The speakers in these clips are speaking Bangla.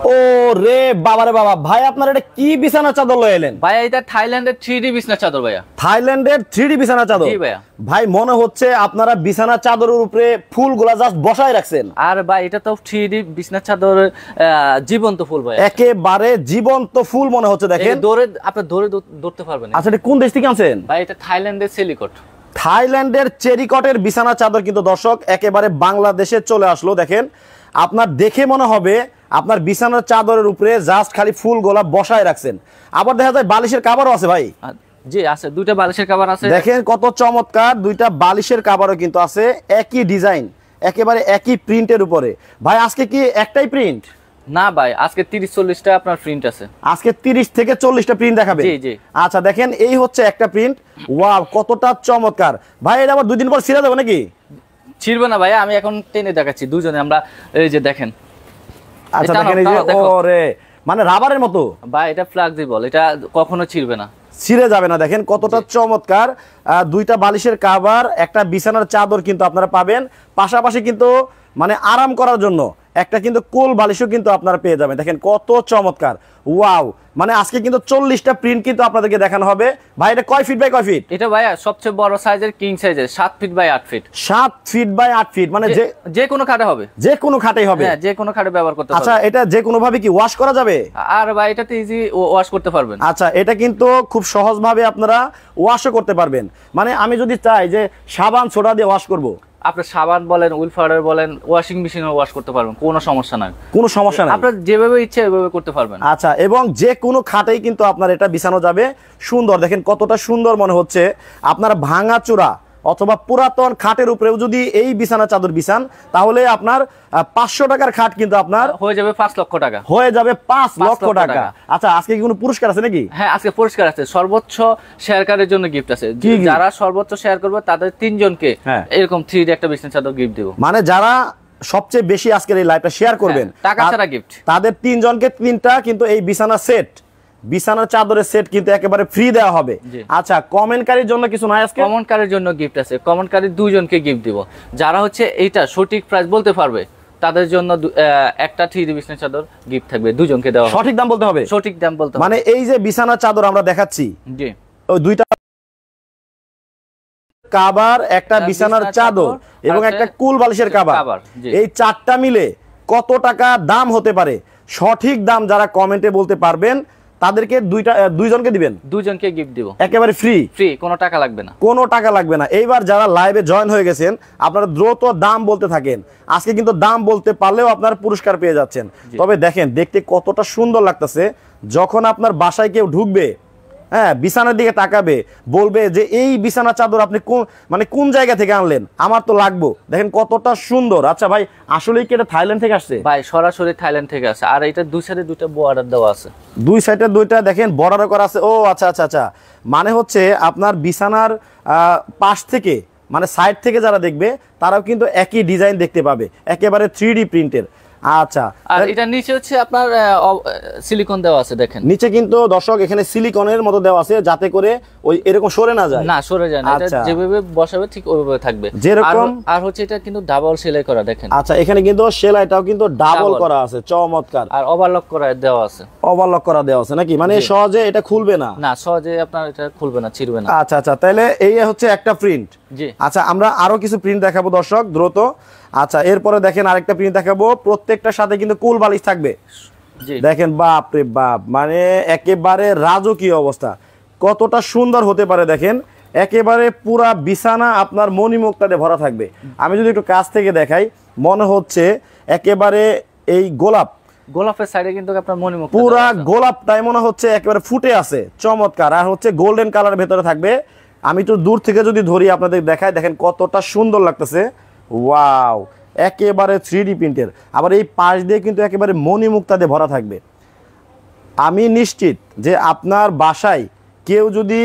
ও রে বাবা রে বাবা, ভাই আপনার এটা কি বিছানা চাদর লয়ে এলেন? ভাই এটা থাইল্যান্ডের 3D বিছানা চাদর ভাইয়া। থাইল্যান্ডের 3D বিছানা চাদর? জি ভাইয়া। ভাই মনে হচ্ছে আপনারা বিছানা চাদরের উপরে ফুলগুলা জাস্ট বসায় রাখছেন। আর ভাই এটা তো 3D বিছানা চাদর, জীবন্ত ফুল ভাই, একেবারে জীবন্ত ফুল মনে হচ্ছে। দেখেন আপনি ধরতে পারবেন। আচ্ছা, এটা কোন দেশ থেকে আনছেন ভাই? এটা থাইল্যান্ডের সিলিকট। থাইল্যান্ডের চেরিকটের বিছানা চাদর কিন্তু দর্শক একেবারে বাংলাদেশে চলে আসলো। দেখেন আপনার দেখে মনে হবে আপনার বিছানার চাদরের উপরে জাস্ট খালি ফুল গোলাপ বসায় রাখছেন। আবার দেখা যায় বালিশের কাভারও আছে ভাই। জি আছে, দুইটা বালিশের কভার আছে। দেখেন কত চমৎকার, দুইটা বালিশের কভারও কিন্তু আছে, একই ডিজাইন, একেবারে একই প্রিন্টের উপরে। ভাই আজকে কি একটাই প্রিন্ট? না ভাই, আজকে 30-40টা আপনার প্রিন্ট আছে। আজকে 30 থেকে 40টা প্রিন্ট দেখাবে? জি জি। আচ্ছা দেখেন এই হচ্ছে একটা প্রিন্ট। ওয়াও কতটা চমৎকার। ভাই এটা আবার 2 দিন পর ছিঁড়ে যাবে নাকি? ছিড়বে না ভাই, আমি এখন টেনে দেখাচ্ছি দুজনে আমরা। এই যে দেখেন। আচ্ছা দেখেন এই যে, ওরে মানে রাবারের মতো ভাই, এটা ফ্লেক্সিবল, এটা কখনো ছিড়বে না, ছিঁড়ে যাবে না। দেখেন কতটা চমৎকার। দুইটা বালিশের কভার, একটা বিছানার চাদর কিন্তু আপনারা পাবেন। পাশাপাশি কিন্তু মানে আরাম করার জন্য একটা কিন্তু কোল বালিশও কিন্তু আপনারা পেয়ে যাবেন। দেখেন কত চমৎকার। ওয়াও, মানে আজকে কিন্তু 40টা প্রিন্ট কিন্তু আপনাদেরকে দেখানো হবে। ভাই এটা কয় ফিট বাই কয় ফিট? এটা ভাই সবচেয়ে বড় সাইজের কিং সাইজের 7 feet by 8 feet. 7 feet by 8 feet, মানে যে কোনো খাটে হবে, যে কোনো খাটেই হবে। হ্যাঁ, যে কোনো খাটে ব্যবহার করতে পারবেন। আচ্ছা এটা যে কোনো ভাবে কি ওয়াশ করা যাবে? আর ভাই এটাতে ইজি ওয়াশ করতে পারবেন। আচ্ছা এটা কিন্তু খুব সহজ ভাবে আপনারা ওয়াশও করতে পারবেন। মানে আমি যদি চাই যে সাবান সোডা দিয়ে ওয়াশ করব, আপনি সাবান বলেন, উইলফায়ার বলেন, ওয়াশিং মেশিনে ওয়াশ করতে পারবেন, কোনো সমস্যা নাই। কোনো সমস্যা নাই, আপনার যেভাবে ইচ্ছে ওইভাবে করতে পারবেন। আচ্ছা, এবং যে কোনো খাটেই কিন্তু আপনার এটা বিছানো যাবে। সুন্দর, দেখেন কতটা সুন্দর মনে হচ্ছে। আপনার ভাঙাচোরা অথবা পুরাতন খাটের উপরেও যদি এই বিছানা চাদর বিছান, তাহলে আপনার 500 টাকার খাট কিন্তু আপনার হয়ে যাবে 5 লক্ষ টাকা। হয়ে যাবে 5 লক্ষ টাকা। আচ্ছা আজকে কি কোনো পুরস্কার আছে নাকি? হ্যাঁ আজকে পুরস্কার আছে, সর্বোচ্চ শেয়ারকারের জন্য গিফট আছে। যারা সর্বোচ্চ শেয়ার করবে তাদের 3 জনকে এরকম 3D একটা বিছানা চাদর গিফট দেব। মানে যারা সবচেয়ে বেশি আজকের এই লাইভটা শেয়ার করবেন, টাকা ছাড়া গিফট, তাদের 3 জনকে 3টা কিন্তু এই বিছানা সেট, বিছানার চাদরের সেট কিন্তু একেবারে ফ্রি দেওয়া হবে। আচ্ছা কমেন্টকারীর জন্য কিছু নাই আজকে? কমেন্টকারীর জন্য গিফট আছে, কমেন্টকারী 2 জনকে গিফট দিব। যারা হচ্ছে এইটা সঠিক প্রাইস বলতে পারবে তাদের জন্য একটা 3D বিছানা চাদর গিফট থাকবে, 2 জনকে দেওয়া হবে। সঠিক দাম বলতে হবে? সঠিক দাম বলতে হবে। মানে এই যে বিছানা চাদর আমরা দেখাচ্ছি, জি, ওই দুইটা কভার, একটা বিছানার চাদর এবং একটা কুল বালিশের কভার, এই 4টা মিলে কত টাকা দাম হতে পারে? সঠিক দাম যারা কমেন্টে বলতে পারবেন তাদেরকে 2 জনকে দিবেন, 2 জনকে গিফট দিব, একেবারে ফ্রি, কোনো টাকা লাগবে না, কোনো টাকা লাগবে না। এইবার যারা লাইভে জয়েন হয়ে গেছেন আপনারা দ্রুত দাম বলতে থাকেন। আজকে কিন্তু দাম বলতে পারলেও আপনারা পুরস্কার পেয়ে যাচ্ছেন। তবে দেখেন দেখতে কতটা সুন্দর লাগতেছে। যখন আপনার বাসায় কেউ ঢুকবে, হ্যাঁ বিছানার দিকে তাকাবে, বলবে যে এই বিছানা চাদর আপনি কোন জায়গা থেকে আনলেন, আমার তো লাগবো। দেখেন কতটা সুন্দর। আচ্ছা ভাই আসলেই কি এটা থাইল্যান্ড থেকে আসছে? ভাই সরাসরি থাইল্যান্ড থেকে আসে। আর এটা 2 সাইডে 2টা বর্ডার দেওয়া আছে, 2 সাইডে 2টা দেখেন বর্ডার করা আছে। ও আচ্ছা আচ্ছা আচ্ছা, মানে হচ্ছে আপনার বিছানার পাশ থেকে মানে সাইড থেকে যারা দেখবে তারাও কিন্তু একই ডিজাইন দেখতে পাবে, একেবারে 3D প্রিন্টের। আচ্ছা, আর এটা নিচে হচ্ছে আপনার সিলিকন দেওয়া আছে। দেখেন নিচে কিন্তু দর্শক এখানে সিলিকনের মতো দেওয়া আছে, যাতে করে ওই এরকম সরে না যায়। না সরে যায় না, এটা যেভাবে বসাবে ঠিক ওইভাবে থাকবে যেরকম। আর হচ্ছে এটা কিন্তু ডাবল সেলাই করা, দেখেন। আচ্ছা এখানে কিন্তু সেলাইটাও কিন্তু ডাবল করা আছে, চমৎকার। আর ওভারলক করা দেওয়া আছে, ওভারলক করা দেওয়া আছে নাকি? মানে সহজে এটা খুলবে না? না সহজে আপনার এটা খুলবে না, ছিড়বে না। আচ্ছা আচ্ছা, তাহলে এই হচ্ছে একটা প্রিন্ট। জি আচ্ছা আমরা আরো কিছু প্রিন্ট দেখাবো দর্শক দ্রুত। আচ্ছা এরপরে দেখেন আরেকটা প্রিন্ট দেখাবো, প্রত্যেকটার সাথে কিন্তু কুল বালিশ থাকবে। দেখেন বাপ রে বাপ, মানে একেবারে রাজকীয় অবস্থা। কতটা সুন্দর হতে পারে দেখেন, একেবারে পুরা বিছানা আপনার মণিমুক্তাতে ভরা থাকবে। আমি যদি একটু কাছ থেকে দেখাই, মনে হচ্ছে একেবারে এই গোলাপের সাইডে কিন্তু আপনার মণিমুক্তা, পুরা গোলাপটাই মনে হচ্ছে একেবারে ফুটে আছে, চমৎকার। আর হচ্ছে গোল্ডেন কালার ভেতরে থাকবে। আমি একটু দূর থেকে যদি ধরি আপনাদের দেখাই, দেখেন কতটা সুন্দর লাগতেছে। ওয়াও, একেবারে 3D প্রিন্টের। আবার এই পাশ দিয়ে কিন্তু একেবারে মণিমুক্তা দিয়ে ভরা থাকবে। আমি নিশ্চিত যে আপনার বাসায় কেউ যদি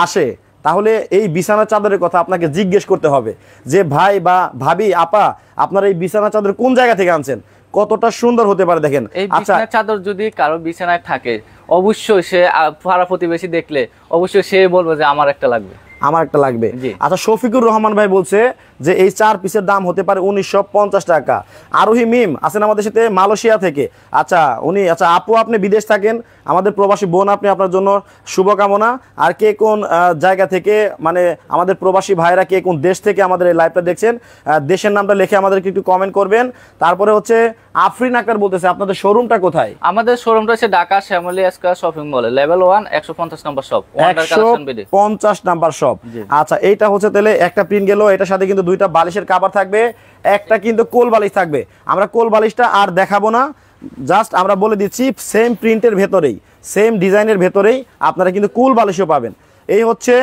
আসে, তাহলে এই বিছানা চাদরের কথা আপনাকে জিজ্ঞেস করতে হবে যে ভাই বা ভাবি, আপা আপনার এই বিছানা চাদর কোন জায়গা থেকে আনছেন, কতটা সুন্দর হতে পারে দেখেন। এই বিছানা চাদর যদি কারো বিছানায় থাকে, অবশ্যই সে পাড়া প্রতিবেশী দেখলে অবশ্যই সে বলবে যে আমার একটা লাগবে, আমার একটা লাগবে। আচ্ছা শফিকুর রহমান ভাই বলছে যে এই 4 পিসের দাম হতে পারে 1950 টাকা। আরোহী মিম আছেন আমাদের সাথে মালয়েশিয়া থেকে। আচ্ছা আচ্ছা আপু আপনি বিদেশ থাকেন, আমাদের প্রবাসী বোন আপনি, আপনার জন্য শুভকামনা। আর কে কোন জায়গা থেকে, মানে আমাদের প্রবাসী ভাইরা কে কোন দেশ থেকে আমাদের এই লাইভটা দেখছেন, দেশের নামটা লিখে আমাদেরকে একটু কমেন্ট করবেন। তারপরে হচ্ছে আফরিন আক্তার বলতেছে আপনাদের শোরুমটা কোথায়? আমাদের শোরুমটা হচ্ছে ঢাকা শ্যামলী স্কয়ার শপিং মলে, level 1 150 number shop, wonder collection BD 150 number shop. আচ্ছা এইটা হচ্ছে তাহলে একটা প্রিন্ট গেল, এটার সাথে কিন্তু 2টা বালিশের কভার থাকবে, একটা কিন্তু কোল বালিশ থাকবে। আমরা কোল বালিশটা আর দেখাবো না, জাস্ট আমরা বলে দিচ্ছি সেম প্রিন্টের ভেতরেই, সেম ডিজাইনের ভেতরেই আপনারা কিন্তু কুল বালিশও পাবেন। এই হচ্ছে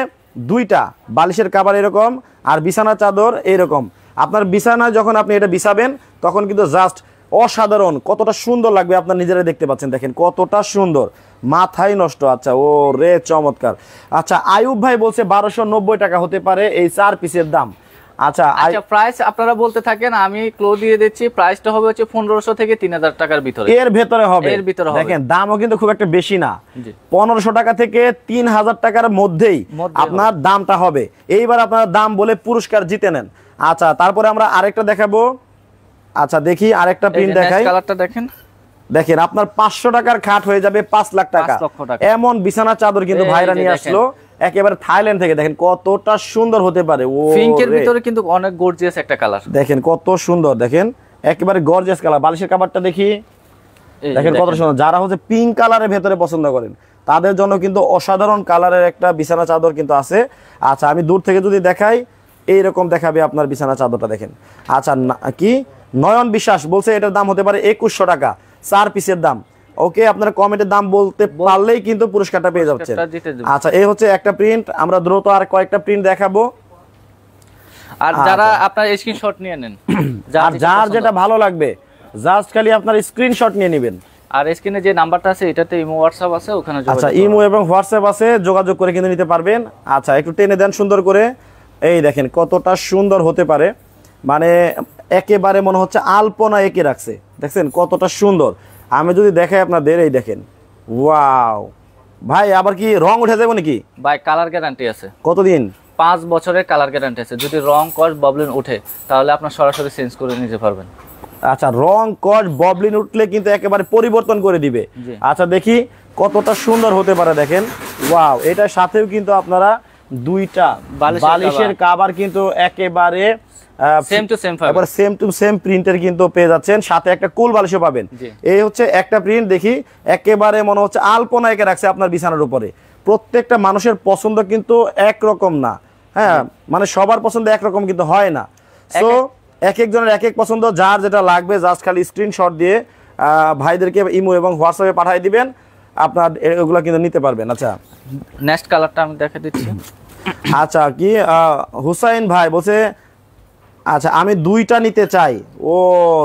2টা বালিশের কভার এরকম, আর বিছানা চাদর এরকম। আপনার বিছানা যখন আপনি এটা বিছাবেন তখন কিন্তু জাস্ট অসাধারণ, কতটা সুন্দর লাগবে আপনার নিজেরাই দেখতে পাচ্ছেন, দেখেন কতটা সুন্দর, মাথায় নষ্ট। আচ্ছা ও রে চমৎকার। আচ্ছা আয়ুব ভাই বলছে 1290 টাকা হতে পারে এই 4 পিসের দাম। আচ্ছা প্রাইস আপনারা বলতে থাকেন, আমি ক্লো দিয়ে দিচ্ছি। প্রাইসটা হবে হচ্ছে 1500 থেকে 3000 টাকার ভিতরে, এর ভেতরে হবে। হবে। দেখেন দামও কিন্তু খুব একটা বেশি না, 1500 টাকা থেকে 3000 টাকার মধ্যেই আপনার দামটা হবে। এইবার আপনারা দাম বলে পুরস্কার জিতে নেন। আচ্ছা তারপরে আমরা আরেকটা দেখাবো। আচ্ছা দেখি আরেকটা প্রিন্ট দেখাই, কালারটা দেখেন। দেখেন আপনার 500 টাকার খাট হয়ে যাবে 5 লাখ টাকা, এমন বিছানা চাদর কিন্তু ভাইরা নিয়ে আসলো একেবারে থাইল্যান্ড থেকে। দেখেন কতটা সুন্দর হতে পারে, ও পিঙ্কের ভিতরে কিন্তু অনেক গর্জিয়াস একটা কালার, দেখেন কত সুন্দর, দেখেন একেবারে গর্জিয়াস কালার। বালিশের কভারটা দেখি, দেখেন কত সুন্দর। যারা হচ্ছে পিঙ্ক কালারের ভেতরে পছন্দ করেন তাদের জন্য কিন্তু অসাধারণ কালারের একটা বিছানা চাদর কিন্তু আছে। আচ্ছা আমি দূর থেকে যদি দেখাই, এইরকম দেখাবে আপনার বিছানা চাদরটা, দেখেন। আচ্ছা কি নয়ন বিশ্বাস বলছে এটার দাম হতে পারে 2100 টাকা 4 পিসের দাম। ওকে আপনারা কমেন্টের দাম বলতে পারলেই কিন্তু পুরস্কারটা পেয়ে যাচ্ছেন। আচ্ছা এই হচ্ছে একটা প্রিন্ট, আমরা দ্রুত আর কয়েকটা প্রিন্ট দেখাবো। আর যারা আপনার স্ক্রিনশট নিয়ে নেন, যার যেটা ভালো লাগবে জাস্ট খালি আপনার স্ক্রিনশট নিয়ে নেবেন। আর স্ক্রিনে যে নাম্বারটা আছে এটাতে ইমো হোয়াটসঅ্যাপ আছে, ওখানে আচ্ছা ইমো এবং হোয়াটসঅ্যাপ আছে, যোগাযোগ করে কিন্তু নিতে পারবেন। আচ্ছা একটু টেনে দেন সুন্দর করে, এই দেখেন কতটা সুন্দর হতে পারে, মানে একেবারে মনে হচ্ছে আলপনা এঁকে রাখছে, দেখছেন কতটা সুন্দর। আমি যদি দেখাই আপনাদের, এই দেখেন ওয়াও ভাই, আবার কি রং উঠে যাবে নাকি ভাই? কালার গ্যারান্টি আছে। কতদিন? 5 বছরের কালার গ্যারান্টি আছে। যদি রং কস ববলিন উঠে তাহলে আপনার সরাসরি চেঞ্জ করে নিতে পারবেন। আচ্ছা রং কস ববলিন উঠলে কিন্তু একেবারে পরিবর্তন করে দিবে। আচ্ছা দেখি কতটা সুন্দর হতে পারে, দেখেন ওয়াও। এটার সাথেও কিন্তু আপনারা 2টা বালিশের কভার কিন্তু একেবারে same to same fibre, same to same প্রিন্টের কিন্তু পেয়ে যাচ্ছেন, সাথে একটা কুল বালিশও পাবেন। এই হচ্ছে একটা প্রিন্ট, দেখি একেবারে মনে হচ্ছে আলপনা এঁকে রাখছে আপনার বিছানার উপরে। প্রত্যেকটা মানুষের পছন্দ কিন্তু একরকম না, হ্যাঁ মানে সবার পছন্দ একরকম কিন্তু হয় না। সো এক একজনের এক এক পছন্দ, যার যেটা লাগবে জাস্ট খালি স্ক্রিনশট দিয়ে ভাইদেরকে ইমো এবং হোয়াটসঅ্যাপে পাঠিয়ে দিবেন, আপনার এগুলো কিন্তু নিতে পারবেন। আচ্ছা নেক্সট কালারটা আমি দেখা দিচ্ছি। আচ্ছা কি হুসাইন ভাই বলছে, আচ্ছা আমি 2টা নিতে চাই। ও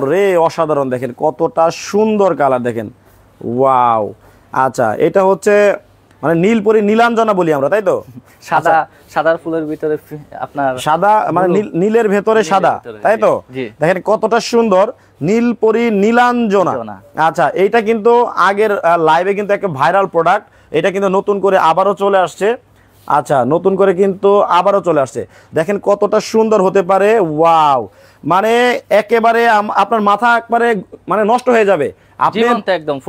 রে অসাধারণ, দেখেন কতটা সুন্দর কালার, দেখেন ওয়াও। আচ্ছা এটা হচ্ছে মানে নীলপরি নীলাঞ্জনা বলি আমরা, তাই তো? সাদা, সাদার ফুলের ভিতরে আপনার সাদা, মানে নীলের ভেতরে সাদা, তাই তো? দেখেন কতটা সুন্দর, নীলপরি নীলাঞ্জনা। আচ্ছা এইটা কিন্তু আগের লাইভে কিন্তু একটা ভাইরাল প্রোডাক্ট, এটা কিন্তু নতুন করে আবারও চলে আসছে। আচ্ছা নতুন করে কিন্তু আবারও চলে আসছে, দেখেন কতটা সুন্দর হতে পারে, ওয়াও। মানে একেবারে আপনার মাথা একবারে মানে নষ্ট হয়ে যাবে,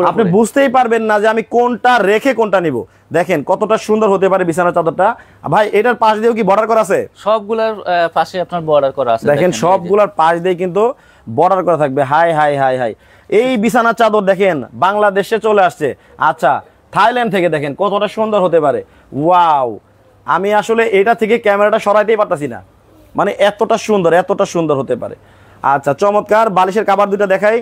আপনি বুঝতেই পারবেন না যে আমি কোনটা রেখে কোনটা নিব। দেখেন কতটা সুন্দর হতে পারে বিছানা চাদরটা। ভাই এটার পাশ দিয়েও কি বর্ডার করা আছে? সবগুলোর পাশে আপনার বর্ডার করা আছে, দেখেন সবগুলোর পাশ দিয়ে কিন্তু বর্ডার করা থাকবে। হাই হাই হাই হাই, এই বিছানা চাদর দেখেন বাংলাদেশে চলে আসছে। আচ্ছা থাইল্যান্ড থেকে, দেখেন কতটা সুন্দর হতে পারে, ওয়াও। আমি আসলে এটা থেকে ক্যামেরাটা সরাইতেই পারতাছি না, মানে এতটা সুন্দর, এতটা সুন্দর হতে পারে। আচ্ছা চমৎকার। বালিশের কভার 2টা দেখাই,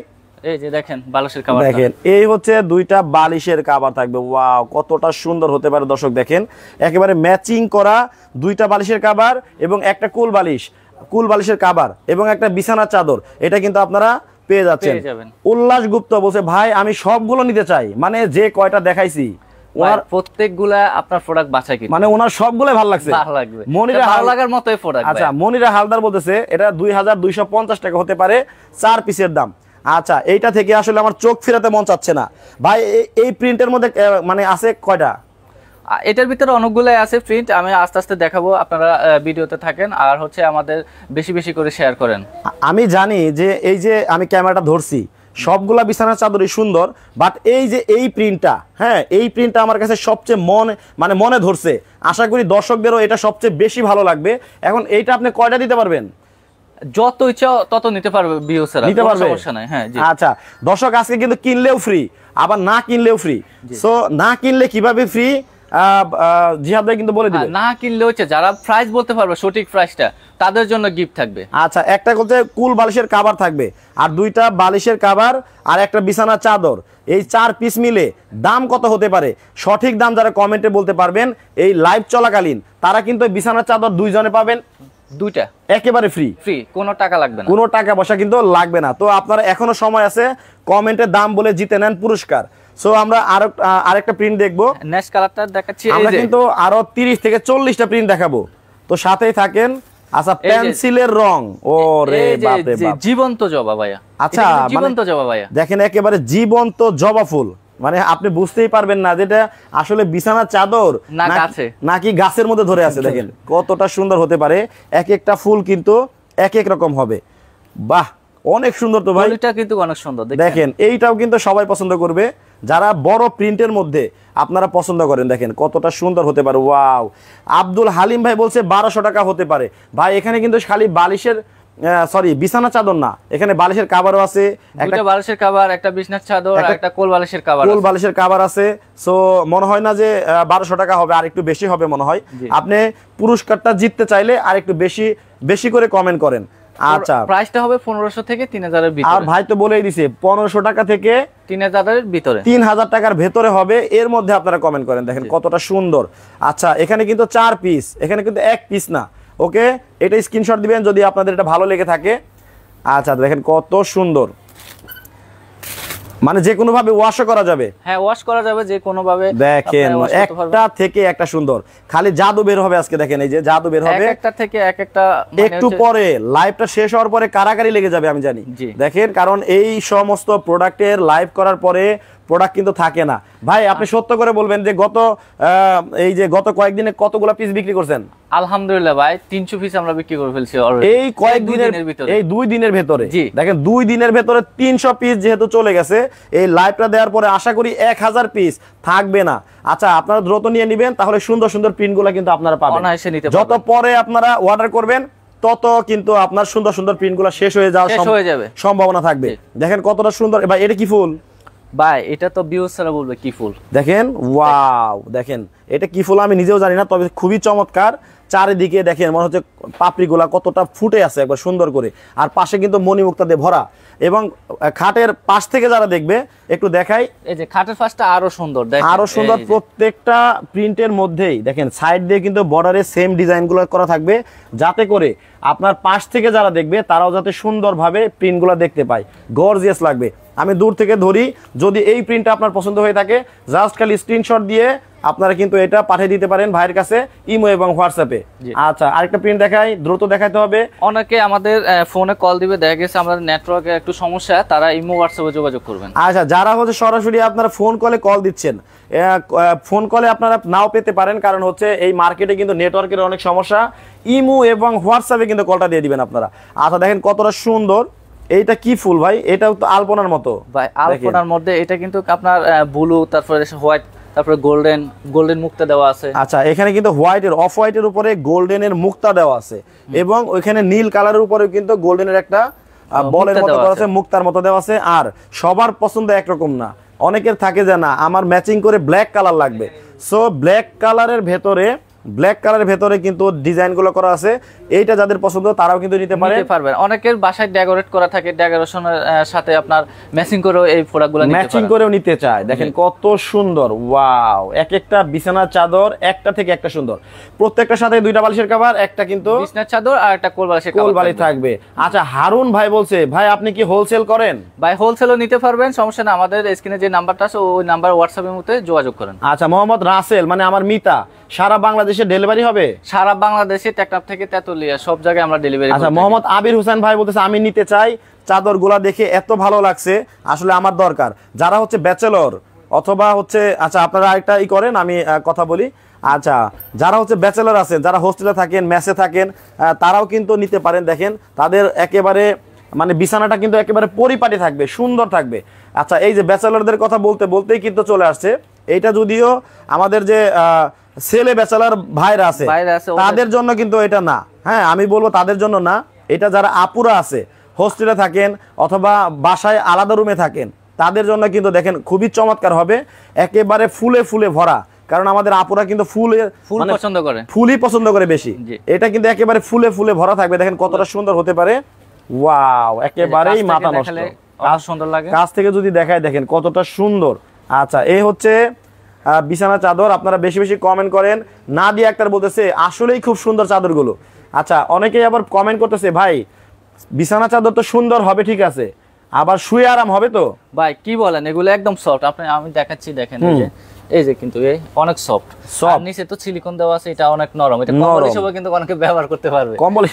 এই যে দেখেন বালিশের কভার, দেখেন এই হচ্ছে 2টা বালিশের কভার থাকবে, ওয়াও কতটা সুন্দর হতে পারে দর্শক। দেখেন একেবারে ম্যাচিং করা 2টা বালিশের কভার এবং একটা কুল বালিশের কভার এবং একটা বিছানার চাদর, এটা কিন্তু আপনারা পেয়ে যাচ্ছেন। উল্লাস গুপ্ত বলছে ভাই আমি সবগুলো নিতে চাই, মানে যে কয়টা দেখাইছি ওনার প্রত্যেকগুলা আপনার প্রোডাক্ট বাছাই কি, মানে ওনার সবগুলাই ভালো লাগছে, ভালো লাগবে, মনিরা ভালো লাগার মতোই প্রোডাক্ট। আচ্ছা মনিরা হালদার বলতেছে এটা 2250 টাকা হতে পারে 4 পিসের দাম। আচ্ছা এইটা থেকে আসলে আমার চোখ ফেরাতে মন চাচ্ছে না ভাই। এই প্রিন্টের মধ্যে মানে আছে কয়টা? এটার ভিতরে অনেকগুলাই আছে প্রিন্ট, আমি আস্তে আস্তে দেখাবো, আপনারা ভিডিওতে থাকেন আর হচ্ছে আমাদের বেশি বেশি করে শেয়ার করেন। আমি জানি যে এই যে আমি ক্যামেরাটা ধরছি সবগুলা বিছানার চাদরই সুন্দর, বাট এই যে এই প্রিন্টটা, হ্যাঁ এই প্রিন্টটা আমার কাছে সবচেয়ে মনে ধরছে। আশা করি দর্শকদেরও এটা সবচেয়ে বেশি ভালো লাগবে। এখন এইটা আপনি কয়টা দিতে পারবেন? যত ইচ্ছা তত নিতে পারবে ভিউয়ার্সরা, নিতে পারবে, সমস্যা নাই। হ্যাঁ জি। আচ্ছা দর্শক আজকে কিন্তু কিনলেও ফ্রি, আবার না কিনলেও ফ্রি। সো না কিনলে কিভাবে ফ্রি জিহাদ ভাই কিন্তু বলে দিবে। না কিনলে হচ্ছে যারা প্রাইস বলতে পারবে সঠিক প্রাইসটা, তাদের জন্য গিফট থাকবে। আচ্ছা একটা হচ্ছে কুল বালিশের কভার থাকবে, আর দুইটা বালিশের কভার, আর একটা বিছানার চাদর। এই 4 পিস মিলে দাম কত হতে পারে সঠিক দাম যারা কমেন্টে বলতে পারবেন এই লাইভ চলাকালীন, তারা কিন্তু বিছানার চাদর দুইজনে পাবেন, দুইটা একেবারে ফ্রি। ফ্রি, কোনো টাকা লাগবে না, কোনো টাকা পয়সা কিন্তু লাগবে না। তো আপনারা এখনো সময় আছে, কমেন্টে দাম বলে জিতে নেন পুরস্কার। সো আমরা আরেকটা প্রিন্ট দেখবো, নেক্সট কালারটা দেখাচ্ছি। আমরা কিন্তু আরো 30 থেকে 40টা প্রিন্ট দেখাবো, তো সাথেই থাকেন। আচ্ছা পেন্সিলের রং, ও রে বাপ রে বাপ, জীবন্ত জবা ভাইয়া। আচ্ছা জীবন্ত জবা ভাইয়া, দেখেন একেবারে জীবন্ত জবা ফুল, মানে আপনি বুঝতেই পারবেন না যেটা আসলে বিছানার চাদর না গাছে নাকি গাছের মধ্যে ধরে আছে। দেখেন কতটা সুন্দর হতে পারে, এক একটা ফুল কিন্তু এক এক রকম হবে। বাহ অনেক সুন্দর তো ভাই, এটা কিন্তু অনেক সুন্দর। দেখেন এইটাও কিন্তু সবাই পছন্দ করবে, যারা বড় প্রিন্টের মধ্যে আপনারা পছন্দ করেন। দেখেন কতটা সুন্দর হতে পারে। ওয়াও, আব্দুল হালিম ভাই বলছে 1200 টাকা হতে পারে। ভাই এখানে কিন্তু খালি বালিশের বিছানা চাদর না, এখানে বালিশের কভারও আছে, একটা বালিশের কভার, একটা বিছানার চাদর, আর একটা কোল বালিশের কভার, কোল বালিশের কভার আছে। সো মনে হয় না যে 1200 টাকা হবে, আর একটু বেশি হবে মনে হয়। আপনি পুরস্কারটা জিততে চাইলে আর একটু বেশি বেশি করে কমেন্ট করেন। আচ্ছা প্রাইসটা হবে 1500 থেকে 3000 এর ভিতরে। আর ভাই তো বলেই দিছে 1500 টাকা থেকে 3000 এর ভিতরে, 3000 টাকার ভেতরে হবে, এর মধ্যে আপনারা কমেন্ট করেন। দেখেন কতটা সুন্দর। আচ্ছা এখানে কিন্তু 4 পিস, এখানে কিন্তু 1 পিস না। ওকে, এটা স্ক্রিনশট দিবেন যদি আপনাদের এটা ভালো লেগে থাকে। আচ্ছা দেখেন কত সুন্দর, মানে যে কোনো ভাবে ওয়াশও করা যাবে। হ্যাঁ ওয়াশ করা যাবে যে কোনো ভাবে। দেখেন একটা থেকে একটা সুন্দর, খালি জাদু বের হবে আজকে। দেখেন এই যে জাদু বের হবে একটা থেকে একটা, একটু পরে লাইভটা শেষ হওয়ার পরে কারাকারি লেগে যাবে আমি জানি। দেখেন কারণ এই সমস্ত প্রোডাক্টের লাইভ করার পরে প্রোডাক্ট কিন্তু থাকে না। ভাই আপনি সত্য করে বলবেন যে গত কয়েকদিনে কতগুলো পিস বিক্রি করছেন? আলহামদুলিল্লাহ ভাই 300 পিস আমরা বিক্রি করে ফেলছি এই কয়েকদিনের ভিতরে, এই 2 দিনের ভিতরে। দেখেন 2 দিনের ভিতরে 300 পিস যেহেতু চলে গেছে, এই লাইভটা দেওয়ার পরে আশা করি 1000 পিস থাকবে না। আচ্ছা আপনারা দ্রুত নিয়ে নেবেন, তাহলে সুন্দর সুন্দর প্রিন্টগুলো কিন্তু আপনারা পাবেন। যত পরে আপনারা অর্ডার করবেন তত কিন্তু আপনার সুন্দর সুন্দর প্রিন্টগুলো শেষ হয়ে যাওয়ার সম্ভাবনা থাকবে। দেখেন কতটা সুন্দর। ভাই এটা কি ফুল? ভাই এটা তো ভিউয়ার্সরা বলবে কি ফুল। দেখেন ওয়াও, দেখেন এটা কি ফুল আমি নিজেও জানি না, তবে খুবই চমৎকার। চারিদিকে দেখেন মনে হচ্ছে পাপড়িগুলা কতটা ফুটে আছে একবার সুন্দর করে, আর পাশে কিন্তু মণিমুক্তা দিয়ে ভরা। এবং খাটের পাশ থেকে যারা দেখবে একটু দেখাই, এই যে খাটের পাশটা আরো সুন্দর, দেখেন আরো সুন্দর। প্রত্যেকটা প্রিন্টের মধ্যেই দেখেন সাইড দিয়ে কিন্তু বর্ডারে সেম ডিজাইনগুলো করা থাকবে, যাতে করে আপনার পাশ থেকে যারা দেখবে তারাও যাতে সুন্দরভাবে প্রিন্টগুলো দেখতে পায়, গর্জিয়াস লাগবে। আমি দূর থেকে ধরি, যদি এই প্রিন্টটা আপনার পছন্দ হয়ে থাকে জাস্ট খালি স্ক্রিনশট দিয়ে আপনারা কিন্তু এটা পাঠিয়ে দিতে পারেন ভাইয়ের কাছে ইমো এবং হোয়াটসঅ্যাপে। আচ্ছা আরেকটা প্রিন্ট দেখাই, দ্রুত দেখাতে হবে। অনেকে আমাদের ফোনে কল দিবে, দেখা গেছে আমাদের নেটওয়ার্কে একটু সমস্যা, তারা ইমো হোয়াটসঅ্যাপে যোগাযোগ করবেন। আচ্ছা যারা হচ্ছে সরাসরি আপনারা ফোন কলে কল দিচ্ছেন, ফোন কলে আপনারা নাও পেতে পারেন, কারণ হচ্ছে এই মার্কেটে কিন্তু নেটওয়ার্কের অনেক সমস্যা। ইমো এবং হোয়াটসঅ্যাপে কিন্তু কলটা দিয়ে দিবেন আপনারা। আচ্ছা দেখেন কতটা সুন্দর। এইটা কি ফুল ভাই? এটাও তো আলপনার মতো ভাই, আলপনার মধ্যে। এটা কিন্তু আপনার ব্লু, তারপরে হোয়াইট, তারপরে গোল্ডেন মুক্তা দেওয়া আছে। আচ্ছা এখানে কিন্তু হোয়াইটের, অফ হোয়াইটের উপরে গোল্ডেনের মুক্তা দেওয়া আছে, এবং ওইখানে নীল কালারের উপরে কিন্তু গোল্ডেনের একটা বলের মতো করা আছে, মুক্তার মতো দেওয়া আছে। আর সবার পছন্দ একরকম না, অনেকের থাকে যে না আমার ম্যাচিং করে ব্ল্যাক কালার লাগবে। সো ব্ল্যাক কালারের ভেতরে কিন্তু ডিজাইনগুলো করা আছে। এইটা যাদের পছন্দ তারাও কিন্তু নিতে পারবেন। অনেকের বাসায় ডেকোরেট করা থাকে, ডেকোরেশনের সাথে আপনার ম্যাচিং করেও এই প্রোডাক্টগুলো ম্যাচিং করেও নিতে চায়। দেখেন কত সুন্দর। ওয়াও, এক একটা বিছানার চাদর একটা থেকে একটা সুন্দর। প্রত্যেকটার সাথে 2টা বালিশের কভার, একটা কিন্তু বিছানার চাদর আর একটা কোল বালিশ থাকবে। আচ্ছা হারুন ভাই বলছে, ভাই আপনি কি হোলসেল করেন? ভাই হোলসেলও নিতে পারবেন, সমস্যা না। আমাদের স্ক্রিনে যে নাম্বারটা আছে ওই নাম্বার হোয়াটসঅ্যাপের মধ্যে যোগাযোগ করেন। আচ্ছা মোহাম্মদ রাসেল, মানে আমার মিতা, সারা বাংলাদেশে ডেলিভারি হবে? সারা বাংলাদেশে, টেকনাফ থেকে তেতুলিয়া সব জায়গায় আমরা ডেলিভারি করি। আচ্ছা মোহাম্মদ আবির হোসেন ভাই বলতেছে আমি নিতে চাই, চাদরগুলা দেখে এত ভালো লাগছে, আসলে আমার দরকার। যারা হচ্ছে ব্যাচেলর অথবা হচ্ছে আচ্ছা আপনারা আরেকটা করেন, আমি কথা বলি। আচ্ছা, যারা হচ্ছে ব্যাচেলার আছেন, যারা হোস্টেলে থাকেন, মেসে থাকেন, তারাও কিন্তু নিতে পারেন। দেখেন তাদের একেবারে মানে বিছানাটা কিন্তু একেবারে পরিপাটি থাকবে, সুন্দর থাকবে। আচ্ছা, এই যে ব্যাচেলারদের কথা বলতে বলতেই কিন্তু চলে আসছে, এইটা যদিও আমাদের যে ছেলে ব্যাচেলার ভাইরা আছে তাদের জন্য কিন্তু এটা না। হ্যাঁ, আমি বলবো তাদের জন্য না, এটা যারা আপুরা আছে, হোস্টেলে থাকেন অথবা বাসায় আলাদা রুমে থাকেন, তাদের জন্য কিন্তু দেখেন খুবই চমৎকার হবে, একেবারে ফুলে ফুলে ভরা। কারণ আমাদের আপুরা কিন্তু ফুল পছন্দ করে, ফুলই পছন্দ করে বেশি। এটা কিন্তু একেবারে ফুলে ফুলে ভরা থাকবে, দেখেন কতটা সুন্দর হতে পারে। ওয়াও, একেবারেই মাথা নষ্ট, সুন্দর লাগে। কাছ থেকে যদি দেখায় দেখেন কতটা সুন্দর। আচ্ছা, এই হচ্ছে বিছানা চাদর। আপনারা বেশি বেশি কমেন্ট করেন। নাদিয়া আক্তার বলতেছে আসলেই খুব সুন্দর চাদরগুলো। আচ্ছা, অনেকেই আবার কমেন্ট করতেছে ভাই বিছানা চাদর তো সুন্দর হবে ঠিক আছে, আবার শুয়ে আরাম হবে তো? ভাই কি বলেন, এগুলো একদম সফট। আমি দেখাচ্ছি, দেখেন এই যে কিন্তু অনেক সফট। নিচে তো সিলিকন দেওয়া আছে, এটা অনেক নরম। এটা কম্বল হিসেবে কিন্তু অনেকে ব্যবহার করতে পারবে, কম্বল।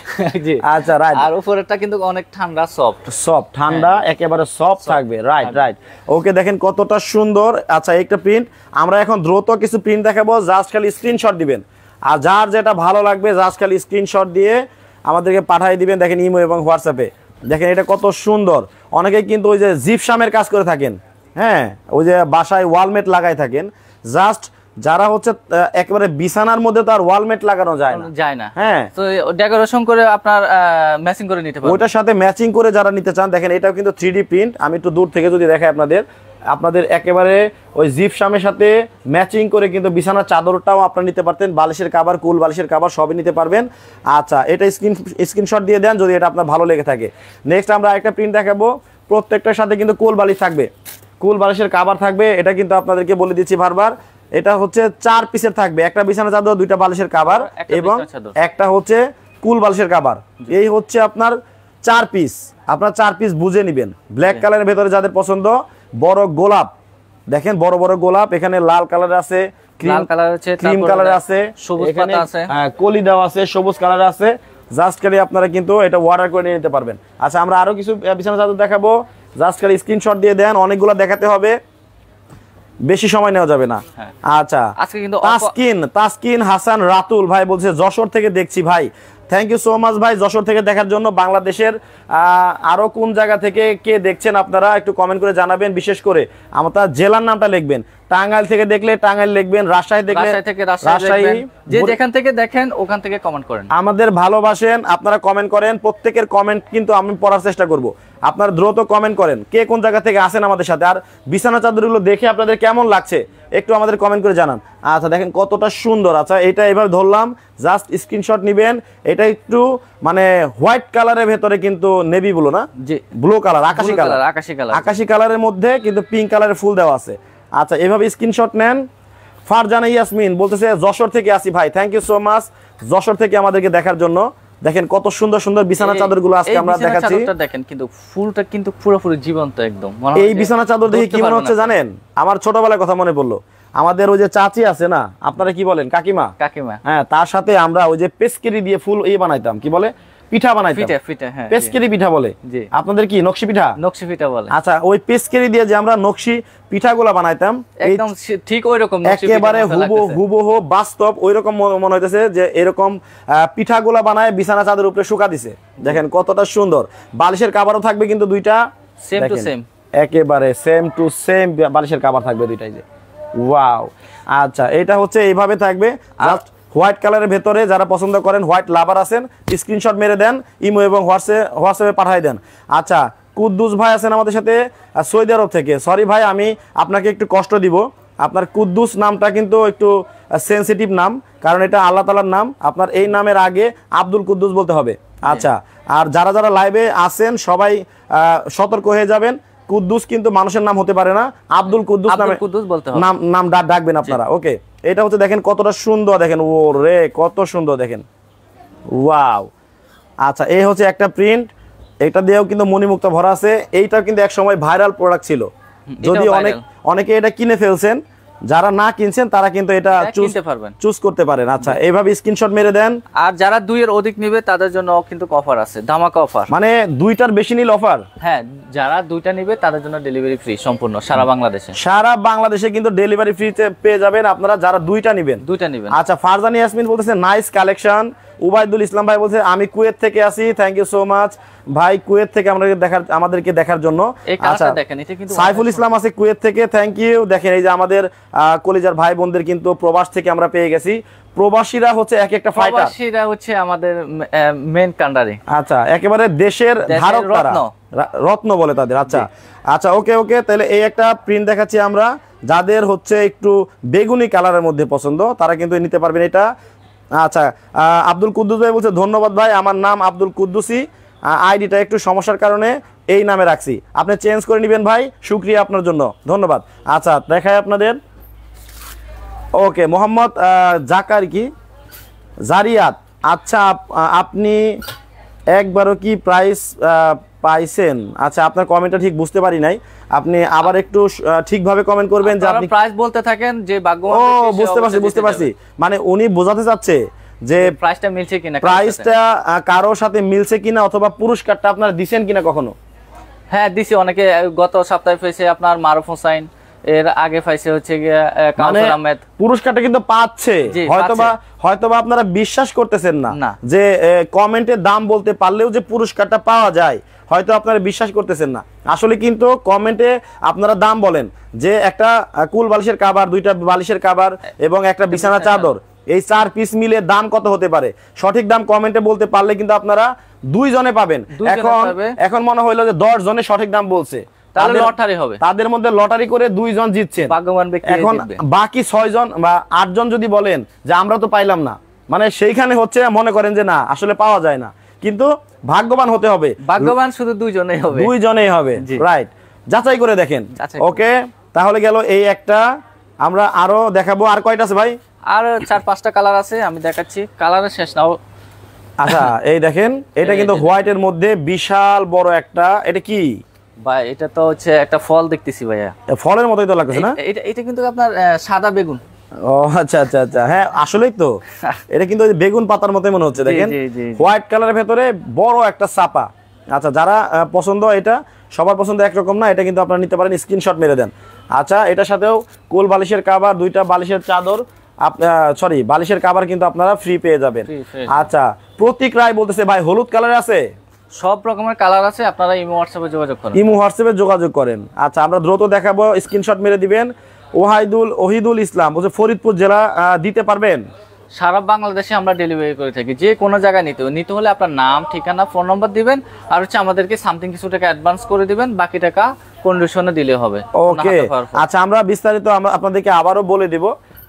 জি, আচ্ছা, রাইট। আর উপরেরটা কিন্তু অনেক ঠান্ডা, সফট ঠান্ডা, একেবারে সফট থাকবে। রাইট। ওকে, দেখেন কতটা সুন্দর। আচ্ছা, একটা প্রিন্ট আমরা এখন দ্রুত কিছু প্রিন্ট দেখাবো, জাস্ট খালি স্ক্রিনশট দিবেন। আর যার যেটা ভালো লাগবে জাস্ট খালি স্ক্রিনশট দিয়ে আমাদেরকে পাঠিয়ে দিবেন। দেখেন ইমো এবং হোয়াটসঅ্যাপে। দেখেন এটা কত সুন্দর। অনেকে কিন্তু ওই যে জিপসামের কাজ করে থাকেন, হ্যাঁ, ওই যে বাসায় ওয়ালমেট লাগাই থাকেন। জাস্ট যারা হচ্ছে একেবারে বিছানার মধ্যে তো আর ওয়ালমেট লাগানো যায় না, হ্যাঁ, তো ডেকোরেশন করে আপনার ম্যাচিং করে নিতে পারবেন। ওইটার সাথে ম্যাচিং করে যারা নিতে চান, দেখেন এটাও কিন্তু 3D প্রিন্ট। আমি একটু দূর থেকে যদি দেখাই আপনাদের একেবারে ওই জিপসামের সাথে ম্যাচিং করে কিন্তু বিছানার চাদরটাও আপনারা নিতে পারতেন, বালিশের কভার, কুল বালিশের কভার সবই নিতে পারবেন। আচ্ছা, এটা স্ক্রিনশট দিয়ে দেন যদি এটা আপনার ভালো লেগে থাকে। নেক্সট আমরা আরেকটা প্রিন্ট দেখাবো, প্রত্যেকটার সাথে কিন্তু কুল বালিশ থাকবে, কুল বালিশের কভার থাকবে। এটা কিন্তু আপনাদেরকে বলে দিচ্ছি বারবার, এটা হচ্ছে 4 পিসের থাকবে, একটা বিছানা চাদর, 2টা বালিশের কভার এবং একটা হচ্ছে কুল বালিশের কভার। এই হচ্ছে আপনার 4 পিস। আপনার 4 পিস বুঝে নেবেন। ব্ল্যাক কালারের ভেতরে যাদের পছন্দ, বড় গোলাপ, দেখেন বড় বড় গোলাপ, এখানে লাল কালার আছে, ক্রিম কালার আছে, এখানে কলি দেওয়া আছে, সবুজ কালার আছে। জাস্ট খালি আপনারা কিন্তু এটা অর্ডার করে নিয়ে নিতে পারবেন। আচ্ছা, আমরা আরো কিছু বিছানা চাদর দেখাবো, জাস্ট খালি স্ক্রিনশট দিয়ে দেন। অনেকগুলো দেখাতে হবে, বেশি সময় নেওয়া যাবে না। আচ্ছা, আজকে কিন্তু তাসকিন হাসান রাতুল ভাই বলছে যশোর থেকে দেখছি ভাই। থ্যাংক ইউ সো মাচ ভাই, যশোর থেকে দেখার জন্য। বাংলাদেশের আরো কোন জায়গা থেকে কে দেখছেন আপনারা একটু কমেন্ট করে জানাবেন। বিশেষ করে আপনার জেলার নামটা লিখবেন। টাঙ্গাইল থেকে দেখলে টাঙ্গাইল লিখবেন, রাজশাহী দেখলে রাজশাহী, যে যেখান থেকে দেখেন ওখান থেকে কমেন্ট করেন। আমাদের ভালোবাসেন, আপনারা কমেন্ট করেন। প্রত্যেকের কমেন্ট কিন্তু আমি পড়ার চেষ্টা করব। আপনারা দ্রুত কমেন্ট করেন কে কোন জায়গা থেকে আসেন আমাদের সাথে, আর বিছানা চাদরগুলো দেখে আপনাদের কেমন লাগছে একটু আমাদের কমেন্ট করে জানান। আচ্ছা, দেখেন কতটা সুন্দর। আচ্ছা, এটা এভাবে ধরলাম, জাস্ট স্ক্রিনশট নেবেন। এটা একটু মানে হোয়াইট কালারের ভেতরে কিন্তু নেভি ব্লু না, জি ব্লু কালার, আকাশি কালারের মধ্যে কিন্তু পিঙ্ক কালারের ফুল দেওয়া আছে। আচ্ছা, এভাবে স্ক্রিনশট নেন। ফারজানা ইয়াসমিন বলতেছে যশোর থেকে আসি ভাই। Thank you so much Jessore থেকে আমাদেরকে দেখার জন্য। দেখেন কত সুন্দর সুন্দর বিছানা চাদরগুলো আজকে আমরা দেখাচ্ছি। দেখেন কিন্তু ফুলটা কিন্তু পুরোপুরি জীবন্ত একদম। এই বিছানা চাদর দেখে কি মনে হচ্ছে জানেন? আমার ছোটবেলার কথা মনে পড়লো। আমাদের ওই যে চাচি আছে না, আপনারা কি বলেন, কাকিমা, হ্যাঁ, তার সাথে আমরা ওই যে পেস্কেরি দিয়ে ফুল বানাইতাম, কি বলে, পিঠা বানাইতাম, পেস্কেরি পিঠা বলে। আপনাদের কি নকশি পিঠা বলে? আচ্ছা, ওই পেস্কেরি দিয়ে যে আমরা নকশি পিঠাগুলা বানাইতাম, একদম ঠিক ওইরকম একেবারে হুবহু বাস্তব ওইরকম মনে হইতেছে যে এরকম পিঠাগুলা বানায় বিছানা চাদর উপরে শুকা দিছে। দেখেন কতটা সুন্দর। বালিশের কভারও থাকবে কিন্তু 2টা সেম টু সেম, একেবারে সেম টু সেম বালিশের কভার থাকবে 2টাই। যে ওয়াও। আচ্ছা, এটা হচ্ছে এইভাবে থাকবে, জাস্ট হোয়াইট কালারের ভেতরে। যারা পছন্দ করেন, হোয়াইট লাভার আছেন, স্ক্রিনশট মেরে দেন, ইমো এবং হোয়াটসঅ্যাপে পাঠিয়ে দেন। আচ্ছা, কুদ্দুস ভাই আছেন আমাদের সাথে সৌদি আরব থেকে। সরি ভাই, আমি আপনাকে একটু কষ্ট দিব। আপনার কুদ্দুস নামটা কিন্তু একটু সেনসিটিভ নাম, কারণ এটা আল্লাহ তাআলার নাম। আপনার এই নামের আগে আব্দুল কুদ্দুস বলতে হবে। আচ্ছা, আর যারা যারা লাইভে আছেন সবাই সতর্ক হয়ে যাবেন। কুদ্দুস কিন্তু মানুষের নাম হতে পারে না, আব্দুল কুদ্দুস নামে নাম ডাকবেন আপনারা। ওকে, এটা হচ্ছে দেখেন কতটা সুন্দর। দেখেন ও রে, কত সুন্দর, দেখেন ওয়াও। আচ্ছা, এই হচ্ছে একটা প্রিন্ট, এটা দিয়েও কিন্তু মণিমুক্তা ভরা আছে। এইটাও কিন্তু এক সময় ভাইরাল প্রোডাক্ট ছিল, যদি অনেকে এটা কিনে ফেলছেন, যারা না কিনছেন তারা কিন্তু এটা চুজ করতে পারেন। আচ্ছা, এইভাবে স্ক্রিনশট মেরে দেন। আর যারা 2 এর অধিক নেবে তাদের জন্য কিন্তু অফার আছে, ধামাকা অফার। মানে 2টার বেশি নিলে অফার? হ্যাঁ, যারা 2টা নেবে তাদের জন্য ডেলিভারি ফ্রি সম্পূর্ণ সারা বাংলাদেশে। সারা বাংলাদেশে কিন্তু ডেলিভারি ফ্রিতে পেয়ে যাবেন আপনারা যারা 2টা নেবেন। আচ্ছা, ফারজানি ইয়াসমিন বলতেছে নাইস কালেকশন। উবাইদুল ইসলাম ভাই বলছে আমি কুয়েত থেকে আসি, থ্যাংক ইউ সো মাচ ভাই কুয়েত থেকে আমাদেরকে দেখার জন্য। আচ্ছা, দেখেন এটা কিন্তু সাইফুল ইসলাম আছে কুয়েত থেকে, থ্যাংক ইউ। দেখেন এই যে আমাদের কলিজার ভাই বোনদের কিন্তু প্রবাস থেকে আমরা পেয়ে গেছি। প্রবাসীরা হচ্ছে এক একটা ফাইটার, প্রবাসীরা হচ্ছে আমাদের মেন কান্ডারি। আচ্ছা, একেবারে দেশের ধারক তারা, রত্ন বলে তাদের। আচ্ছা আচ্ছা, ওকে ওকে, তাহলে এই একটা প্রিন্ট দেখাচ্ছি আমরা। যাদের হচ্ছে একটু বেগুনি কালারের মধ্যে পছন্দ তারা কিন্তু নিতে পারবেন এটা। আচ্ছা, আব্দুল কুদ্দুস ভাই বলছে ধন্যবাদ ভাই, আমার নাম আব্দুল কুদ্দুসি, আইডিটা একটু সমস্যার কারণে এই নামে রাখছি, আপনি চেঞ্জ করে নেবেন ভাই, শুক্রিয়া আপনার জন্য, ধন্যবাদ। আচ্ছা, দেখায় আপনাদের। ওকে, মোহাম্মদ জাকার কি জারিয়াত, আচ্ছা আপনি একবারও কি প্রাইস পাইছেন? আচ্ছা, আপনার কমেন্টটা ঠিক বুঝতে পারি নাই, আপনি আবার একটু ঠিকভাবে কমেন্ট করবেন যে আপনি প্রাইস বলতে থাকেন যে ভাগ্যবান। ও, বুঝতে পারছি, মানে উনি বোঝাতে চাচ্ছে যে প্রাইসটা মিলছে কিনা, প্রাইসটা কারোর সাথে মিলছে কিনা, অথবা পুরস্কারটা আপনারা দিবেন কিনা কখনো। হ্যাঁ, দিছি, অনেকে গত সপ্তাহে পেয়েছে আপনার মারুফ হোসেন, এর আগে পাইছে হচ্ছে কাউসার আহমেদ। পুরস্কারটা কিন্তু পাচ্ছে, হয়তোবা আপনারা বিশ্বাস করতেছেন না যে কমেন্টে দাম বলতে পারলেও যে পুরস্কারটা পাওয়া যায়, হয়তো আপনারা বিশ্বাস করতেছেন না। আসলে কিন্তু কমেন্টে আপনারা দাম বলেন যে একটা কুল বালিশের কাভার, 2টা বালিশের কাভার এবং একটা বিছানা চাদর, এই 4 পিস মিলে দাম কত হতে পারে সঠিক দাম কমেন্টে বলতে পারলে কিন্তু আপনারা 2 জনে পাবেন। এখন মনে হইলো যে 10 জনে সঠিক দাম বলছে, তাহলে লটারি হবে, তাদের মধ্যে লটারি করে 2 জন জিতছেন, ভাগ্যবান ব্যক্তি। এখন বাকি 6 জন বা 8 জন যদি বলেন যে আমরা তো পাইলাম না, মানে সেইখানে হচ্ছে মনে করেন যে না, আসলে পাওয়া যায় না, কিন্তু ভাগ্যবান হতে হবে। ভাগ্যবান শুধু 2 জনেই হবে, 2 জনেই হবে, রাইট। যাচাই করে দেখেন। ওকে, তাহলে গেল এই একটা। আমরা আরো দেখাবো, আর কয়টা আছে ভাই? আর 4-5টা কালার আছে, আমি দেখাচ্ছি, কালারের শেষ নাও। আচ্ছা, এই দেখেন, এটা কিন্তু হোয়াইটের মধ্যে বিশাল বড় একটা, এটা কি ভাই? এটা তো হচ্ছে একটা ফল দেখতেছি ভাইয়া, ফলের মতোই তো লাগছে না? এটা কিন্তু আপনার সাদা বেগুন। ও আচ্ছা আচ্ছা আচ্ছা, হ্যাঁ আসলেই তো, এটা কিন্তু বেগুন পাতার মতোই মনে হচ্ছে। দেখেন হোয়াইট কালারের ভেতরে বড় একটা চাপা। আচ্ছা, যারা পছন্দ, এটা সবার পছন্দ একরকম না, এটা কিন্তু আপনারা নিতে পারেন, স্ক্রিনশট মেরে দেন। আচ্ছা, এটার সাথেও কোল বালিশের কাভার, 2টা বালিশের চাদর, বালিশের কাভার কিন্তু আপনারা ফ্রি পেয়ে যাবেন। আচ্ছা, প্রতীক রায় বলতেছে ভাই হলুদ কালার আছে? সব রকমের কালার আছে, আপনারা ইমো হোয়াটসঅ্যাপে যোগাযোগ করেন। আচ্ছা, আমরা দ্রুত দেখাবো, স্ক্রিনশট মেরে দিবেন। ওহিদুল ইসলাম বলছে ফরিদপুর জেলা দিতে পারবেন? সারা বাংলাদেশে আমরা ডেলিভারি করে থাকি, যে কোনো জায়গায় নিতে হলে আপনার নাম, ঠিকানা, ফোন নম্বর দিবেন, আর হচ্ছে আমাদেরকে সামথিং কিছু টাকা অ্যাডভান্স করে দিবেন, বাকি টাকা কন্ডিশনে দিলে হবে। ওকে, আচ্ছা, আমরা বিস্তারিত আপনাদেরকে আবারও বলে দিব।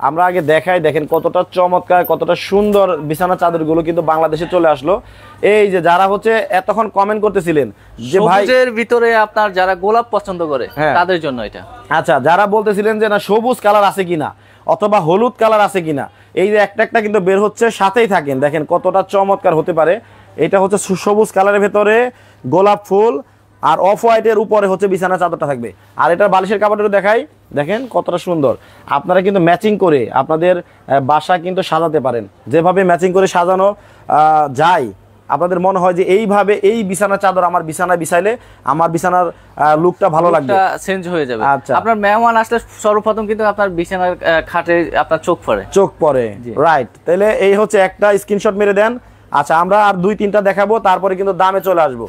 আমরা আগে দেখাই, দেখেন কতটা চমৎকার, কতটা সুন্দর বিছানা চাদরগুলো কিন্তু বাংলাদেশে চলে আসলো। এই যে যারা হচ্ছে এতক্ষণ কমেন্ট করতেছিলেন যে ভাই সবুজের ভিতরে আপনার যারা গোলাপ পছন্দ করে তাদের জন্য এটা। আচ্ছা, যারা বলতেছিলেন যে না সবুজ কালার আছে কিনা অথবা হলুদ কালার আছে কিনা, এই যে একটা কিন্তু বের হচ্ছে, সাথেই থাকেন, দেখেন কতটা চমৎকার হতে পারে। এটা হচ্ছে সবুজ কালারের ভেতরে গোলাপ ফুল, আর অফ হোয়াইটের উপরে হচ্ছে বিছানা চাদরটা থাকবে। আর এটার বালিশের কাপড়টা দেখাই, দেখেন কতটা সুন্দর। আপনারা কিন্তু ম্যাচিং করে আপনাদের বাসা কিন্তু সাজাতে পারেন, যেভাবে ম্যাচিং করে সাজানো যায়, আপনাদের মনে হয় যে এইভাবে এই বিছানা চাদর আমার বিছানায় বিছাইলে আমার বিছানার লুকটা ভালো লাগবে, চেঞ্জ হয়ে যাবে। আচ্ছা, আপনার মেহমান আসলে সর্বপ্রথম কিন্তু আপনার বিছানার খাটে আপনার চোখ পড়ে, রাইট। তাহলে এই হচ্ছে একটা, স্ক্রিনশট মেরে দেন। আচ্ছা, আমরা আর 2-3টা দেখাবো, তারপরে কিন্তু দামে চলে আসবো।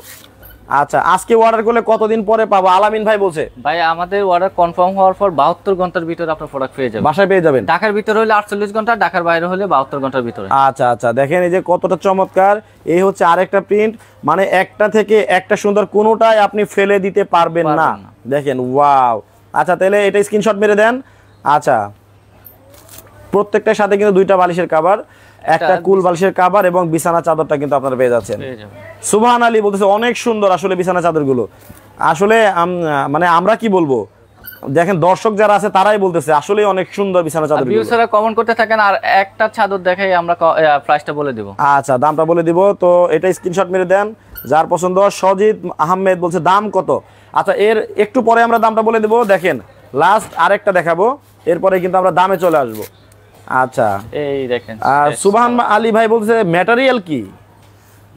আচ্ছা, আজকে অর্ডার করলে কতদিন পরে পাবো? আলামিন ভাই বলছে ভাই আমাদের অর্ডার কনফার্ম হওয়ার পর 72 ঘন্টার ভিতরে আপনার প্রোডাক্ট পেয়ে যাবেন, বাসায় পেয়ে যাবেন। ঢাকার ভিতরে হলে 48 ঘন্টা, ঢাকার বাইরে হলে 72 ঘন্টার ভিতরে। আচ্ছা আচ্ছা, দেখেন এই যে কতটা চমৎকার। এই হচ্ছে আরেকটা প্রিন্ট, মানে একটা থেকে একটা সুন্দর, কোনোটাই আপনি ফেলে দিতে পারবেন না। দেখেন, ওয়াও। আচ্ছা, তাহলে এটা স্ক্রিনশট মেরে দেন। আচ্ছা, প্রত্যেকটার সাথে কিন্তু 2টা বালিশের কভার, একটা কুল বালিশের কভার এবং বিছানা চাদরটা কিন্তু আপনারা পেয়ে যাচ্ছেন। সুবহান আলী বলতেছে অনেক সুন্দর আসলে বিছানা চাদরগুলো। আসলে মানে আমরা কি বলবো, দেখেন দর্শক যারা আছে তারাই বলতেছে আসলে অনেক সুন্দর বিছানা চাদর। ভিউয়ার্সরা কমেন্ট করতে থাকেন, আর একটা চাদর দেখাই আমরা প্রাইসটা বলে দেব। আচ্ছা, দামটা বলে দিব। তো এটা স্ক্রিনশট মেরে দেন যার পছন্দ। সজিদ আহমেদ বলছে দাম কত? আচ্ছা, এর একটু পরে আমরা দামটা বলে দেব। দেখেন লাস্ট আরেকটা দেখাবো, এরপরে কিন্তু আমরা দামে চলে আসব। আচ্ছা এই দেখেন সুবহান আলী ভাই বলছে ম্যাটেরিয়াল কি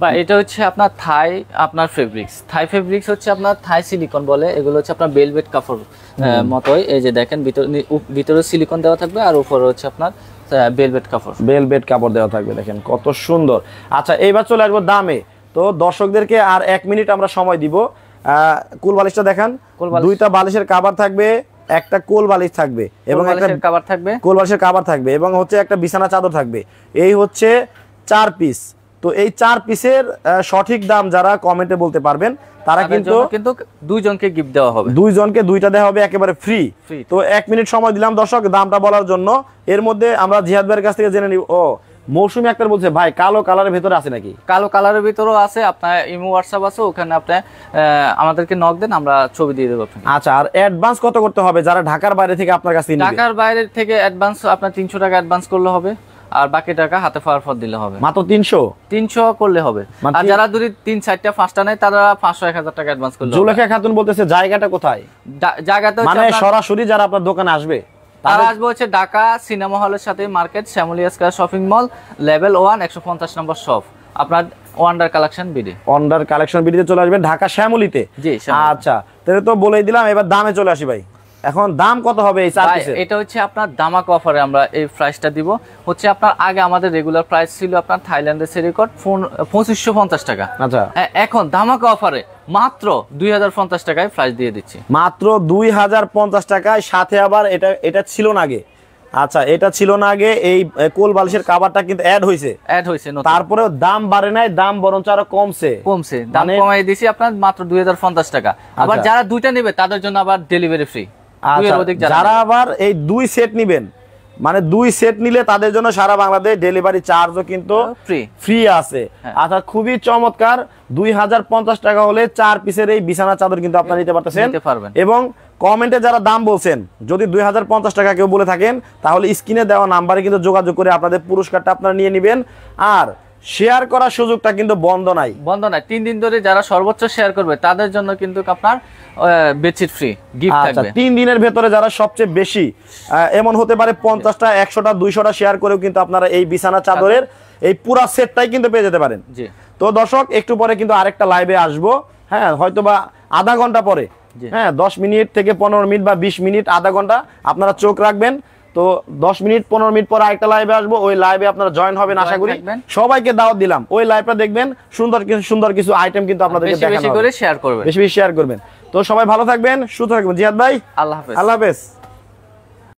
বা এটা হচ্ছে আপনার থাই আপনার ফেব্রিক্স হচ্ছে আপনার থাই সিলিকন বলে, এগুলো হচ্ছে আপনার বেলভেট কাপড় মতোই। এই যে দেখেন ভিতরে সিলিকন দেওয়া থাকবে আর উপরে হচ্ছে আপনার বেলভেট কাপড় দেওয়া থাকবে, দেখেন কত সুন্দর। আচ্ছা এইবার চলে আসবো দামে। তো দর্শকদেরকে আর 1 মিনিট আমরা সময় দিব। কুল বালিশটা দেখান, দুইটা বালিশের কভার থাকবে, একটা কোল বালিশ থাকবে এবং একটা কভার থাকবে, কোল বালিশের কভার থাকবে এবং হচ্ছে একটা বিছানা চাদর থাকবে। এই হচ্ছে 4 পিস। তো এই 4 পিসের সঠিক দাম যারা কমেন্টে বলতে পারবেন তারা কিন্তু দুইজনকে গিফট দেওয়া হবে, দুইজনকে দুইটা দেওয়া হবে একেবারে ফ্রি। তো 1 মিনিট সময় দিলাম দর্শক দামটা বলার জন্য। এর মধ্যে আমরা জিহাদ ভাইয়ের কাছ থেকে জেনে নিব। মৌসুমী আক্তার বলছে ভাই কালো কালারের ভিতরে আছে নাকি? কালো কালারের ভিতরেও আছে, আপনার ইমো হোয়াটসঅ্যাপ আছে, ওখানে আপনি আমাদেরকে নক দেন, আমরা ছবি দিয়ে দেবো আপনাকে। আচ্ছা আর অ্যাডভান্স কত করতে হবে যারা ঢাকার বাইরে থেকে আপনার কাছে নিবে? ঢাকার বাইরে থেকে অ্যাডভান্স আপনার 300 টাকা অ্যাডভান্স করলে হবে, আর বাকি টাকা হাতে পাওয়ার পর দিলে হবে। মাত্র 300 করলে হবে। আর যারা যদি 3-4টা 5টা নেয় তারা 500-1000 টাকা অ্যাডভান্স করলে হবে। জুলেখা খাতুন বলতেছে জায়গাটা কোথায়? জায়গাটা মানে সরাসরি যারা আপনার দোকানে আসবে তারা আসবে হচ্ছে ঢাকা সিনেমা হলের সাথে মার্কেট, শ্যামলিয়া square shopping mall, level 1 150 number shop, আপনার ওয়ান্ডার কালেকশন বিডি চলে আসবেন ঢাকা শ্যামলিতে। জি আচ্ছা তাহলে তো বলেই দিলাম, এবার দামে চলে আসি ভাই। এখন দাম কত হবে এই 4 পিসের? এটা হচ্ছে আপনার দামাক অফারে আমরা এই প্রাইসটা দিব। হচ্ছে আপনার আগে আমাদের রেগুলার প্রাইস ছিল আপনার থাইল্যান্ডের সেরিকট 2550 টাকা। আচ্ছা এখন দামাক অফারে মাত্র 2050 টাকায় প্রাইস দিয়ে দিচ্ছি, মাত্র 2050 টাকায়। সাথে আবার এটা ছিল না আগে। আচ্ছা এটা ছিল না আগে, এই কোল বালিশের কভারটা কিন্তু অ্যাড হইছে। তারপরেও দাম বাড়ে নাই, দাম বরঞ্চ আরো কমছে, দাম কমাই দিয়েছি আপনার মাত্র 2050 টাকা। আবার যারা দুইটা নেবে তাদের জন্য আবার ডেলিভারি ফ্রি। যারা আবার এই 2 সেট নেবেন, মানে 2 সেট নিলে তাদের জন্য সারা বাংলাদেশ ডেলিভারি চার্জও কিন্তু ফ্রি আছে। আচ্ছা খুবই চমৎকার। 2050 টাকা হলে 4 পিসের এই বিছানা চাদর কিন্তু আপনারা নিতে পারবেন। এবং কমেন্টে যারা দাম বলছেন যদি 2050 টাকা কেউ বলে থাকেন তাহলে স্ক্রিনে দেওয়া নাম্বারে কিন্তু যোগাযোগ করে আপনাদের পুরস্কারটা আপনারা নিয়ে নেবেন। আর শেয়ার করার সুযোগটা কিন্তু বন্ধ নাই। 3 দিন ধরে যারা সর্বোচ্চ শেয়ার করবে তাদের জন্য কিন্তু আপনার বেডশিট ফ্রি গিফট থাকবে। 3 দিনের ভেতরে যারা সবচেয়ে বেশি, এমন হতে পারে 50টা 100টা 200টা শেয়ার করেও কিন্তু আপনারা এই বিছানা চাদরের এই পুরো সেটটাই কিন্তু পেয়ে যেতে পারেন। জি তো দর্শক একটু পরে কিন্তু আরেকটা লাইভে আসবো, হ্যাঁ হয়তোবা আধা ঘন্টা পরে, হ্যাঁ 10 মিনিট থেকে 15 মিনিট বা 20 মিনিট, আধা ঘন্টা আপনারা চোখ রাখবেন। তো 10 মিনিট 15 মিনিট পরে আরেকটা লাইভে আসবো, ওই লাইভে আপনারা জয়েন হবেন আশা করি। সবাইকে দাওয়াত দিলাম, ওই লাইভটা দেখবেন, সুন্দর কিছু আইটেম কিন্তু আপনাদেরকে দেখানো হবে। বেশি করে শেয়ার করবেন, বেশি শেয়ার করবেন। তো সবাই ভালো থাকবেন, সুস্থ থাকবেন। জিহাদ ভাই আল্লাহ হাফেজ। আল্লাহ হাফেজ।